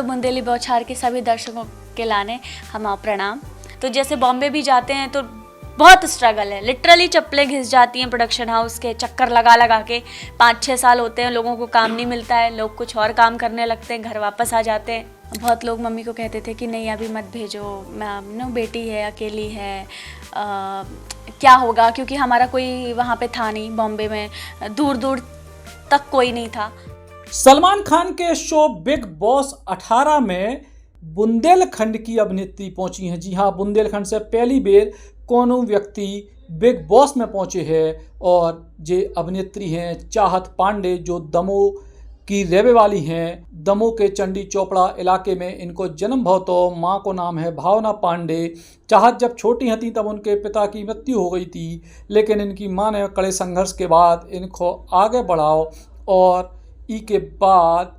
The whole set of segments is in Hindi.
तो बुंदेली बौछार के सभी दर्शकों के लाने हम प्रणाम। तो जैसे बॉम्बे भी जाते हैं तो बहुत स्ट्रगल है, लिटरली चप्पलें घिस जाती हैं प्रोडक्शन हाउस के, चक्कर लगा लगा के 5-6 साल होते हैं, लोगों को काम नहीं मिलता है, लोग कुछ और काम करने लगते हैं, घर वापस आ जाते हैं। बहुत लोग मम्मी को कहते थे कि नहीं अभी मत भेजो, मैं बेटी है, अकेली है, क्या होगा, क्योंकि हमारा कोई वहाँ पे था नहीं, बॉम्बे में दूर दूर तक कोई नहीं था। सलमान खान के शो बिग बॉस 18 में बुंदेलखंड की अभिनेत्री पहुंची हैं। जी हाँ, बुंदेलखंड से पहली बेर कोनो व्यक्ति बिग बॉस में पहुंचे हैं और ये अभिनेत्री हैं चाहत पांडे, जो दमोह की रहने वाली हैं। दमोह के चंडी चोपड़ा इलाके में इनको जन्म भव तो माँ को नाम है भावना पांडे। चाहत जब छोटी थी तब उनके पिता की मृत्यु हो गई थी, लेकिन इनकी माँ ने कड़े संघर्ष के बाद इनको आगे बढ़ाओ और के बाद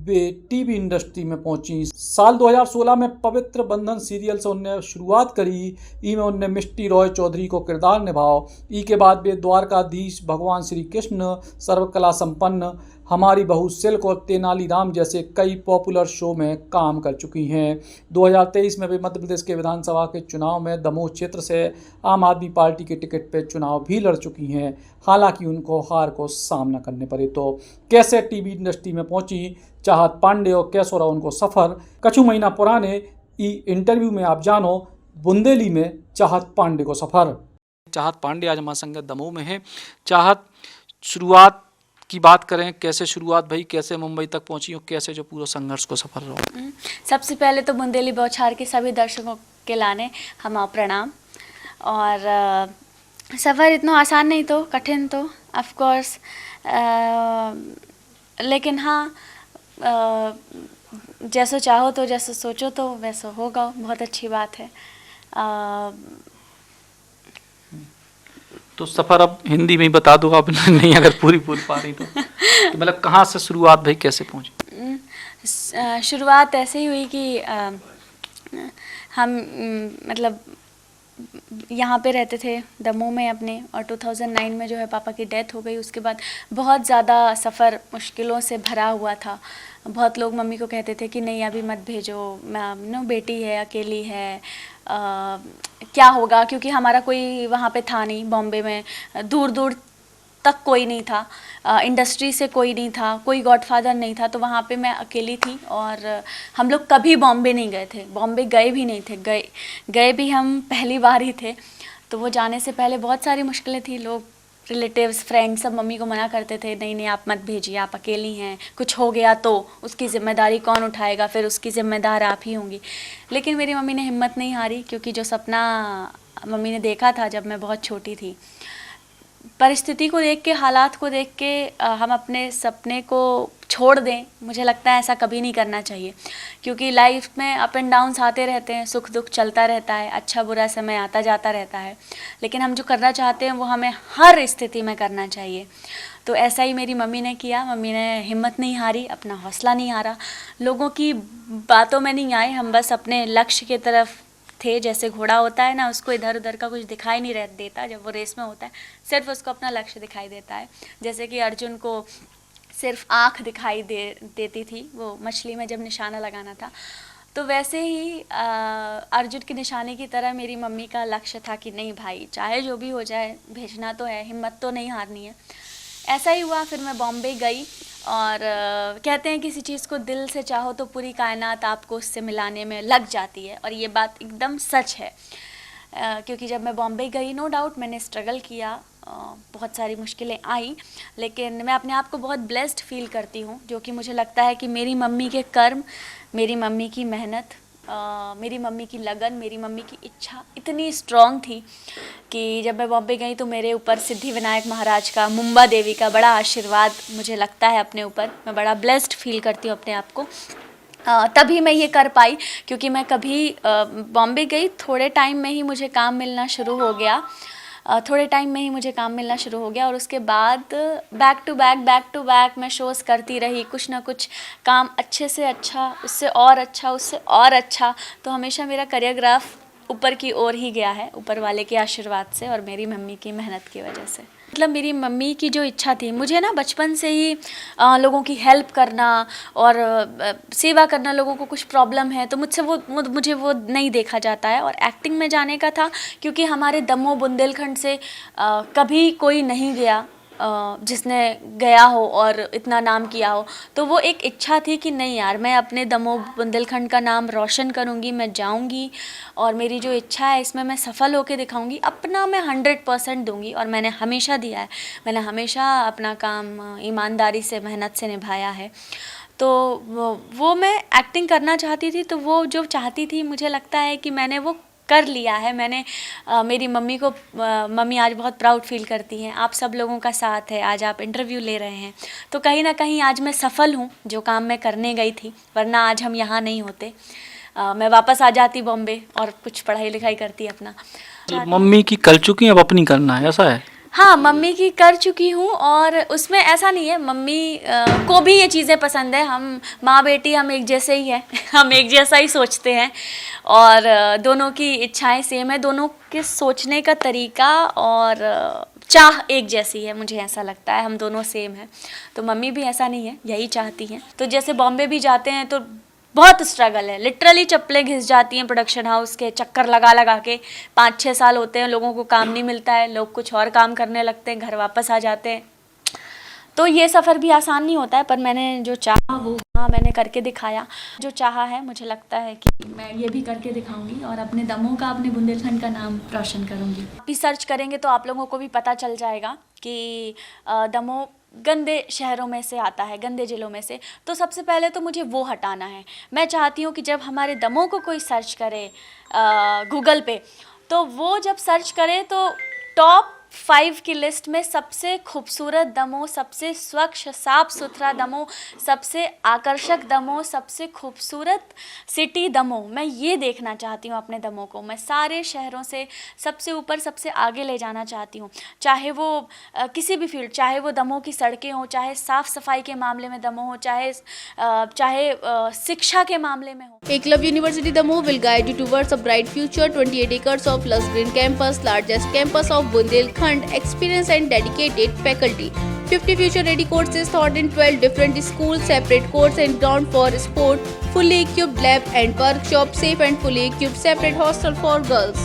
वे टीवी इंडस्ट्री में पहुंची। साल 2016 में पवित्र बंधन सीरियल से उनने शुरुआत करी। ई में उनने मिष्टी रॉय चौधरी को किरदार निभाओ। ई के बाद वे द्वारकाधीश, भगवान श्री कृष्ण, सर्वकला संपन्न, हमारी बहू सिल्क और तेनालीराम जैसे कई पॉपुलर शो में काम कर चुकी हैं। 2023 में वे मध्य प्रदेश के विधानसभा के चुनाव में दमोह क्षेत्र से आम आदमी पार्टी के टिकट पर चुनाव भी लड़ चुकी हैं, हालांकि उनको हार को सामना करने पड़े। तो कैसे टीवी इंडस्ट्री में पहुंची चाहत पांडे और कैसो रहा उनको सफ़र, कछु महीना पुराने इंटरव्यू में आप जानो बुंदेली में चाहत पांडे को सफ़र। चाहत पांडे आज हमारे संग दमोह में है। चाहत, शुरुआत की बात करें, कैसे शुरुआत भाई, कैसे मुंबई तक पहुंची और कैसे जो पूरा संघर्ष को सफल रहा? सबसे पहले तो बुंदेली बौछार के सभी दर्शकों के लाने हम प्रणाम। और सफ़र इतना आसान नहीं तो, कठिन तो ऑफ कोर्स, लेकिन हाँ जैसा चाहो तो, जैसा सोचो तो वैसा होगा, बहुत अच्छी बात है। तो सफ़र अब हिंदी में ही बता दो आप, नहीं अगर पूरी पा रही तो मतलब कहाँ से शुरुआत भाई, कैसे पहुँची? शुरुआत ऐसे ही हुई कि हम मतलब यहाँ पे रहते थे दमोह में अपने, और 2009 में जो है पापा की डेथ हो गई। उसके बाद बहुत ज़्यादा सफ़र मुश्किलों से भरा हुआ था। बहुत लोग मम्मी को कहते थे कि नहीं अभी मत भेजो, मैं बेटी है, अकेली है, क्या होगा, क्योंकि हमारा कोई वहाँ पे था नहीं, बॉम्बे में दूर दूर तक कोई नहीं था, इंडस्ट्री से कोई नहीं था, कोई गॉडफादर नहीं था, तो वहाँ पे मैं अकेली थी। और हम लोग कभी बॉम्बे नहीं गए थे, बॉम्बे गए भी नहीं थे, गए भी हम पहली बार ही थे। तो वो जाने से पहले बहुत सारी मुश्किलें थी, लोग, रिलेटिव्स, फ्रेंड्स सब मम्मी को मना करते थे, नहीं नहीं आप मत भेजिए, आप अकेली हैं, कुछ हो गया तो उसकी ज़िम्मेदारी कौन उठाएगा, फिर उसकी ज़िम्मेदार आप ही होंगी। लेकिन मेरी मम्मी ने हिम्मत नहीं हारी, क्योंकि जो सपना मम्मी ने देखा था जब मैं बहुत छोटी थी, परिस्थिति को देख के, हालात को देख के हम अपने सपने को छोड़ दें, मुझे लगता है ऐसा कभी नहीं करना चाहिए। क्योंकि लाइफ में अप एंड डाउन्स आते रहते हैं, सुख दुख चलता रहता है, अच्छा बुरा समय आता जाता रहता है, लेकिन हम जो करना चाहते हैं वो हमें हर स्थिति में करना चाहिए। तो ऐसा ही मेरी मम्मी ने किया। मम्मी ने हिम्मत नहीं हारी, अपना हौसला नहीं हारा, लोगों की बातों में नहीं आए, हम बस अपने लक्ष्य की तरफ थे। जैसे घोड़ा होता है ना, उसको इधर उधर का कुछ दिखाई नहीं देता जब वो रेस में होता है, सिर्फ उसको अपना लक्ष्य दिखाई देता है। जैसे कि अर्जुन को सिर्फ आँख दिखाई देती थी, वो मछली में जब निशाना लगाना था, तो वैसे ही अर्जुन की निशाने की तरह मेरी मम्मी का लक्ष्य था कि नहीं भाई, चाहे जो भी हो जाए भेजना तो है, हिम्मत तो नहीं हारनी है। ऐसा ही हुआ। फिर मैं बॉम्बे गई, और कहते हैं किसी चीज़ को दिल से चाहो तो पूरी कायनात आपको उससे मिलाने में लग जाती है, और ये बात एकदम सच है। क्योंकि जब मैं बॉम्बे गई, नो डाउट मैंने स्ट्रगल किया, बहुत सारी मुश्किलें आई, लेकिन मैं अपने आप को बहुत ब्लेस्ड फील करती हूँ, जो कि मुझे लगता है कि मेरी मम्मी के कर्म, मेरी मम्मी की मेहनत, मेरी मम्मी की लगन, मेरी मम्मी की इच्छा इतनी स्ट्रॉन्ग थी कि जब मैं बॉम्बे गई तो मेरे ऊपर सिद्धिविनायक महाराज का, मुंबा देवी का बड़ा आशीर्वाद मुझे लगता है अपने ऊपर। मैं बड़ा ब्लेस्ड फील करती हूँ अपने आप को। तभी मैं ये कर पाई, क्योंकि मैं कभी बॉम्बे गई, थोड़े टाइम में ही मुझे काम मिलना शुरू हो गया, और उसके बाद बैक टू बैक मैं शोज़ करती रही, कुछ ना कुछ काम अच्छे से अच्छा, उससे और अच्छा, तो हमेशा मेरा करियर ग्राफ ऊपर की ओर ही गया है, ऊपर वाले के आशीर्वाद से और मेरी मम्मी की मेहनत की वजह से। मतलब मेरी मम्मी की जो इच्छा थी, मुझे ना बचपन से ही लोगों की हेल्प करना और सेवा करना, लोगों को कुछ प्रॉब्लम है तो मुझे वो नहीं देखा जाता है। और एक्टिंग में जाने का था क्योंकि हमारे दमोह बुंदेलखंड से कभी कोई नहीं गया जिसने गया हो और इतना नाम किया हो, तो वो एक इच्छा थी कि नहीं यार, मैं अपने दमोह बुंदेलखंड का नाम रोशन करूँगी, मैं जाऊँगी और मेरी जो इच्छा है इसमें मैं सफल होकर दिखाऊँगी, अपना मैं 100% दूँगी। और मैंने हमेशा दिया है, मैंने हमेशा अपना काम ईमानदारी से, मेहनत से निभाया है। तो वो मैं एक्टिंग करना चाहती थी, तो वो जो चाहती थी मुझे लगता है कि मैंने वो कर लिया है। मैंने मेरी मम्मी को मम्मी आज बहुत प्राउड फील करती हैं, आप सब लोगों का साथ है, आज आप इंटरव्यू ले रहे हैं, तो कहीं ना कहीं आज मैं सफल हूँ जो काम मैं करने गई थी, वरना आज हम यहाँ नहीं होते। मैं वापस आ जाती बॉम्बे और कुछ पढ़ाई लिखाई करती अपना। मम्मी की कर चुकी हैं, अब अपनी करना है, ऐसा है? हाँ, मम्मी की कर चुकी हूँ और उसमें ऐसा नहीं है, मम्मी को भी ये चीज़ें पसंद है। हम माँ बेटी हम एक जैसे ही हैं हम एक जैसा ही सोचते हैं और दोनों की इच्छाएं सेम है, दोनों के सोचने का तरीका और चाह एक जैसी है, मुझे ऐसा लगता है, हम दोनों सेम हैं। तो मम्मी भी ऐसा नहीं है, यही चाहती हैं। तो जैसे बॉम्बे भी जाते हैं तो बहुत स्ट्रगल है, लिटरली चप्पलें घिस जाती हैं प्रोडक्शन हाउस के, चक्कर लगा लगा के 5-6 साल होते हैं, लोगों को काम नहीं मिलता है, लोग कुछ और काम करने लगते हैं, घर वापस आ जाते हैं। तो ये सफ़र भी आसान नहीं होता है, पर मैंने जो चाहा वो मैंने करके दिखाया। जो चाहा है मुझे लगता है कि मैं ये भी करके दिखाऊंगी और अपने दमोह का, अपने बुंदेलखंड का नाम रोशन करूंगी। आप भी सर्च करेंगे तो आप लोगों को भी पता चल जाएगा कि दमोह गंदे शहरों में से आता है, गंदे ज़िलों में से। तो सबसे पहले तो मुझे वो हटाना है। मैं चाहती हूँ कि जब हमारे दमोह को कोई सर्च करे गूगल पे, तो वो जब सर्च करे तो टॉप 5 की लिस्ट में सबसे खूबसूरत दमोह, सबसे स्वच्छ साफ़ सुथरा दमोह, सबसे आकर्षक दमोह, सबसे खूबसूरत सिटी दमोह, मैं ये देखना चाहती हूँ अपने दमोह को। मैं सारे शहरों से सबसे ऊपर, सबसे आगे ले जाना चाहती हूँ, चाहे वो किसी भी फील्ड, चाहे वो दमोह की सड़कें हों, चाहे साफ़ सफाई के मामले में दमोह हो, चाहे शिक्षा के मामले में हो। Eklavya university Damoh will guide you towards a bright future. 28 acres of lush green campus, largest campus of Bundelkhand, experienced and dedicated faculty. 50 future-ready courses taught in 12 different schools, separate courts and ground for sport, fully equipped lab and workshop, safe and fully equipped separate hostel for girls.